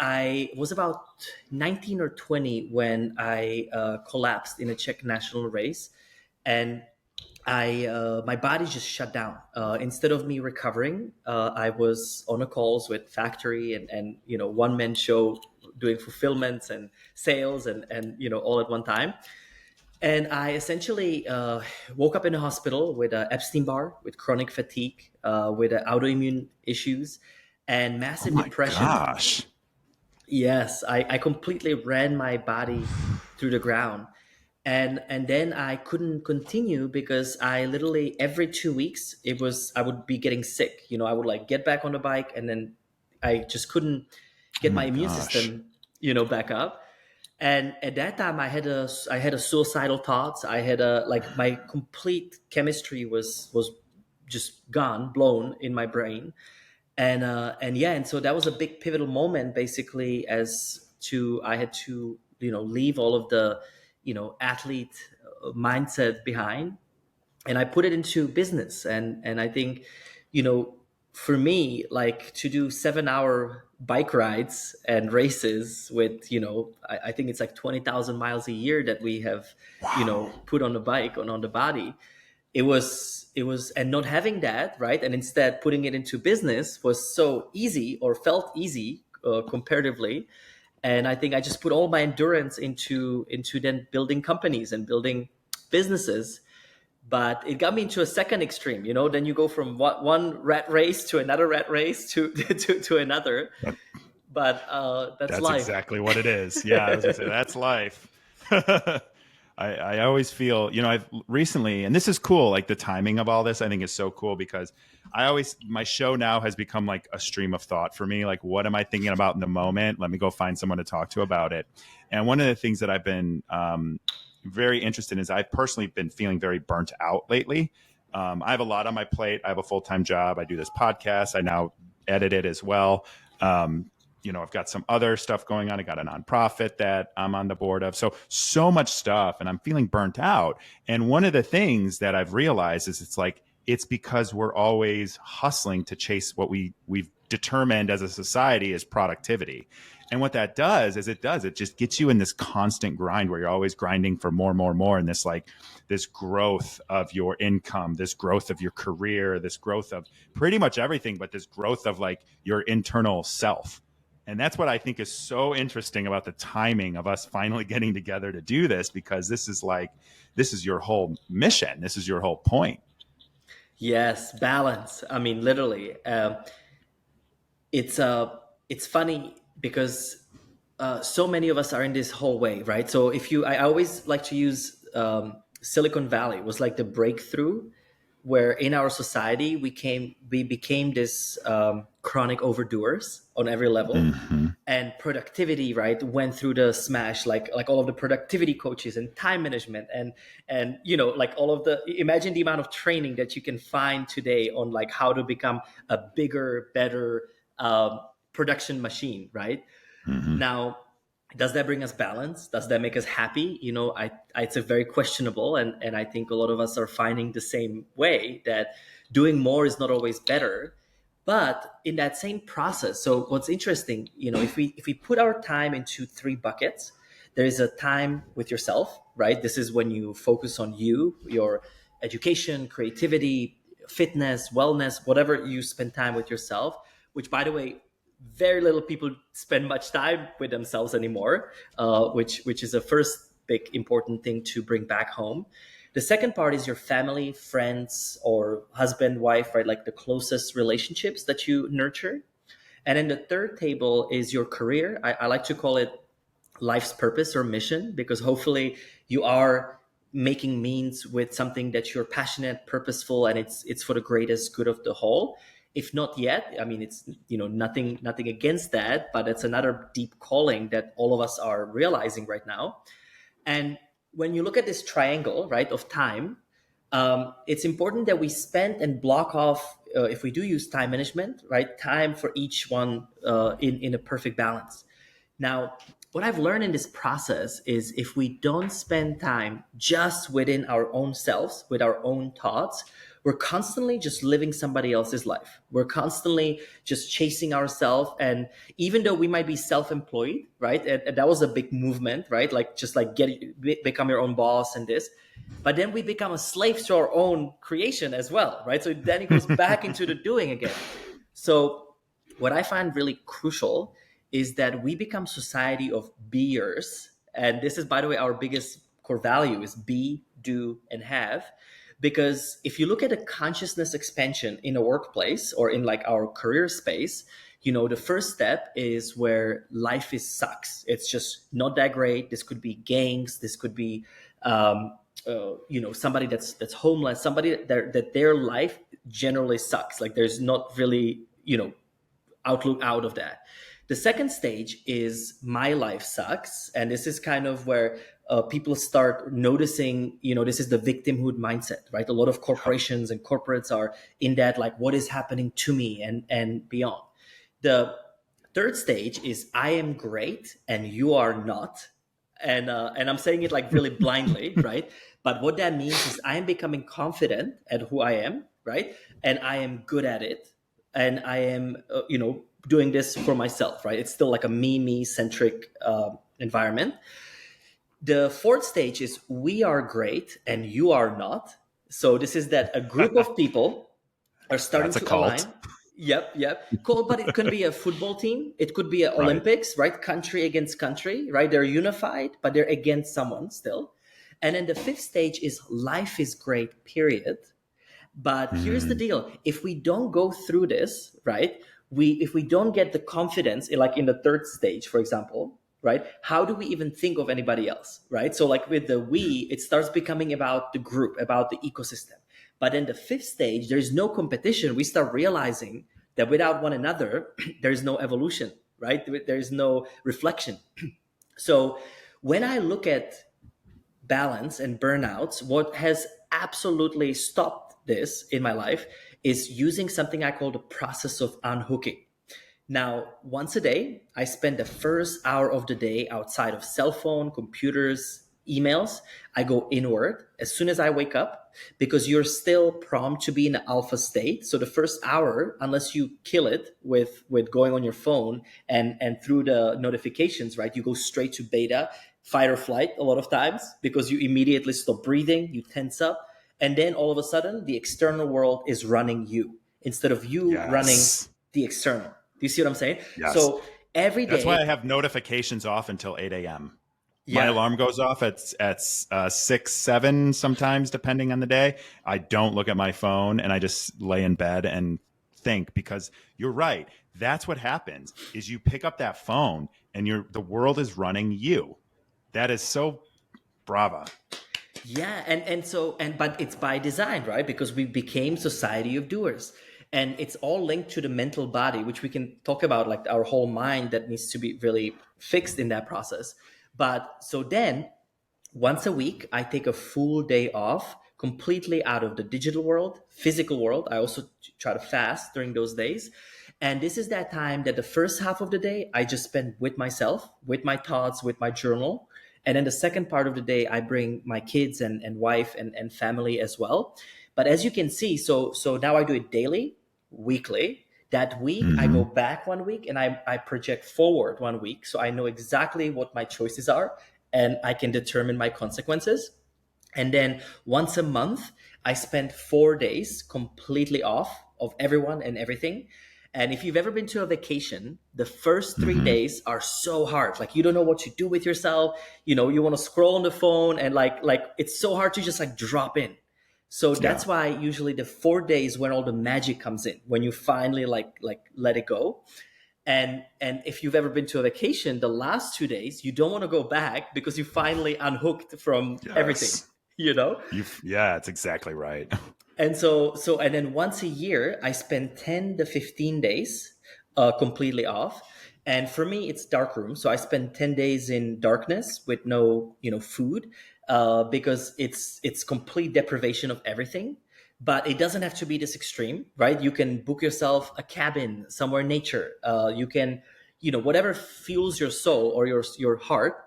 I was about 19 or 20 when I collapsed in a Czech national race, and my body just shut down. Instead of me recovering, I was on a calls with factory and one man show, doing fulfillments and sales and all at one time. And I essentially woke up in a hospital with Epstein Barr, with chronic fatigue, with autoimmune issues, and Oh massive my depression. gosh. Yes, I completely ran my body through the ground. And then I couldn't continue because I literally every 2 weeks I would be getting sick. I would like get back on the bike, and then I just couldn't Oh get my my immune gosh. system, back up. And at that time I had a suicidal thoughts. I had a like my complete chemistry was just gone, blown in my brain. And yeah, and so that was a big pivotal moment, basically, as to I had to leave all of the athlete mindset behind, and I put it into business. And I think, you know for me, like, to do 7-hour bike rides and races with, I think it's like 20,000 miles a year that we have Wow. put on the bike, on the body. It was, and not having that, right, and instead putting it into business was so easy, or felt easy, comparatively. And I think I just put all my endurance into then building companies and building businesses. But it got me into a second extreme. Then you go from one rat race to another rat race to to another. That- But that's That's life. exactly what it is. Yeah, I was gonna say that's life. I always feel, I've recently, and this is cool, like the timing of all this, I think is so cool because my show now has become like a stream of thought for me. Like, what am I thinking about in the moment? Let me go find someone to talk to about it. And one of the things that I've been very interested in is I've personally been feeling very burnt out lately. I have a lot on my plate. I have a full-time job. I do this podcast. I now edit it as well. Um, I've got some other stuff going on. I got a nonprofit that I'm on the board of. So much stuff, and I'm feeling burnt out. And one of the things that I've realized is it's because we're always hustling to chase what we've determined as a society as productivity. And what that does is it just gets you in this constant grind where you're always grinding for more, and this growth of your income, this growth of your career, this growth of pretty much everything, but this growth of like your internal self. And that's what I think is so interesting about the timing of us finally getting together to do this, because this is your whole mission. This is your whole point. Yes, balance. I mean, literally. It's funny because so many of us are in this whole way, right? So I always like to use Silicon Valley was like the breakthrough, where in our society we became this chronic overdoers on every level. Mm-hmm. And productivity, right, went through the smash, like all of the productivity coaches and time management, and like all of the, imagine the amount of training that you can find today on like how to become a bigger, better production machine, right? Mm-hmm. Now, does that bring us balance? Does that make us happy? It's a very questionable, and I think a lot of us are finding the same way, that doing more is not always better. But in that same process, so what's interesting, if we put our time into three buckets, there is a time with yourself, right? This is when you focus on your education, creativity, fitness, wellness, whatever, you spend time with yourself, which, by the way, very little people spend much time with themselves anymore, which is the first big important thing to bring back home. The second part is your family, friends, or husband, wife, right? Like the closest relationships that you nurture. And then the third table is your career. I like to call it life's purpose or mission, because hopefully you are making means with something that you're passionate, purposeful, and it's for the greatest good of the whole. If not yet, I mean, it's nothing against that, but it's another deep calling that all of us are realizing right now. And when you look at this triangle, right, of time, it's important that we spend and block off, if we do use time management, right, time for each one in a perfect balance. Now, what I've learned in this process is if we don't spend time just within our own selves, with our own thoughts, we're constantly just living somebody else's life. We're constantly just chasing ourselves. And even though we might be self-employed, right? And that was a big movement, right? Like just like become your own boss and this. But then we become a slave to our own creation as well, right? So then it goes back into the doing again. So what I find really crucial is that we become society of beers. And this is, by the way, our biggest core value is be, do, and have. Because if you look at a consciousness expansion in a workplace or in like our career space, the first step is where life is sucks. It's just not that great. This could be gangs. This could be, somebody that's homeless, somebody that their life generally sucks. Like there's not really, outlook out of that. The second stage is my life sucks. And this is kind of where people start noticing, this is the victimhood mindset, right? A lot of corporations and corporates are in that, like, what is happening to me and beyond. The third stage is I am great and you are not. And I'm saying it like really blindly, right? But what that means is I am becoming confident at who I am, right? And I am good at it, and I am, doing this for myself, right? It's still like a me centric environment. The fourth stage is we are great and you are not. So this is that a group of people are starting That's a to cult. align. Yep. Cool. But it could be a football team. It could be an Right. Olympics, right? Country against country, right? They're unified, but they're against someone still. And then the fifth stage is life is great, period. But here's the Mm, deal. If we don't go through this, right? If we don't get the confidence, like in the third stage, for example, right? How do we even think of anybody else, right? So like with the we, it starts becoming about the group, about the ecosystem. But in the fifth stage, there's no competition. We start realizing that without one another, there's no evolution, right? There's no reflection. So when I look at balance and burnouts, what has absolutely stopped this in my life is using something I call the process of unhooking. Now, once a day, I spend the first hour of the day outside of cell phone, computers, emails. I go inward as soon as I wake up because you're still prompt to be in the alpha state. So the first hour, unless you kill it with going on your phone and through the notifications, right? You go straight to beta, fight or flight a lot of times because you immediately stop breathing, you tense up, and then all of a sudden the external world is running you instead of you running yes. the external. Do you see what I'm saying? Yes. So every That's why I day, have notifications off until 8 a.m. My yeah, alarm goes off at 6, 7, sometimes depending on the day. I don't look at my phone and I just lay in bed and think, because you're right. That's what happens is you pick up that phone and the world is running you. That is so brava. yeah, and but it's by design, right? Because we became society of doers, and it's all linked to the mental body, which we can talk about, like our whole mind that needs to be really fixed in that process. But so then once a week, I take a full day off completely out of the digital world, physical world. I also try to fast during those days. And this is that time that the first half of the day I just spend with myself, with my thoughts, with my journal. And then the second part of the day, I bring my kids and wife and family as well. But as you can see, so now I do it daily, weekly. That week, I go Hmm. back one week and I project forward one week. So I know exactly what my choices are and I can determine my consequences. And then once a month, I spend 4 days completely off of everyone and everything. And if you've ever been to a vacation, the first three Hmm. days are so hard. Like you don't know what to do with yourself. You want to scroll on the phone and like it's so hard to just like drop in. So Yeah. that's why usually the 4 days when all the magic comes in, when you finally like let it go. And if you've ever been to a vacation, the last 2 days you don't want to go back because you finally unhooked from everything, Yes. you know. Yeah, it's exactly right. And then once a year I spend 10 to 15 days completely off. And for me it's dark room, so I spend 10 days in darkness with no food, because it's complete deprivation of everything. But it doesn't have to be this extreme, right? You can book yourself a cabin somewhere in nature. You can, whatever fuels your soul or your heart.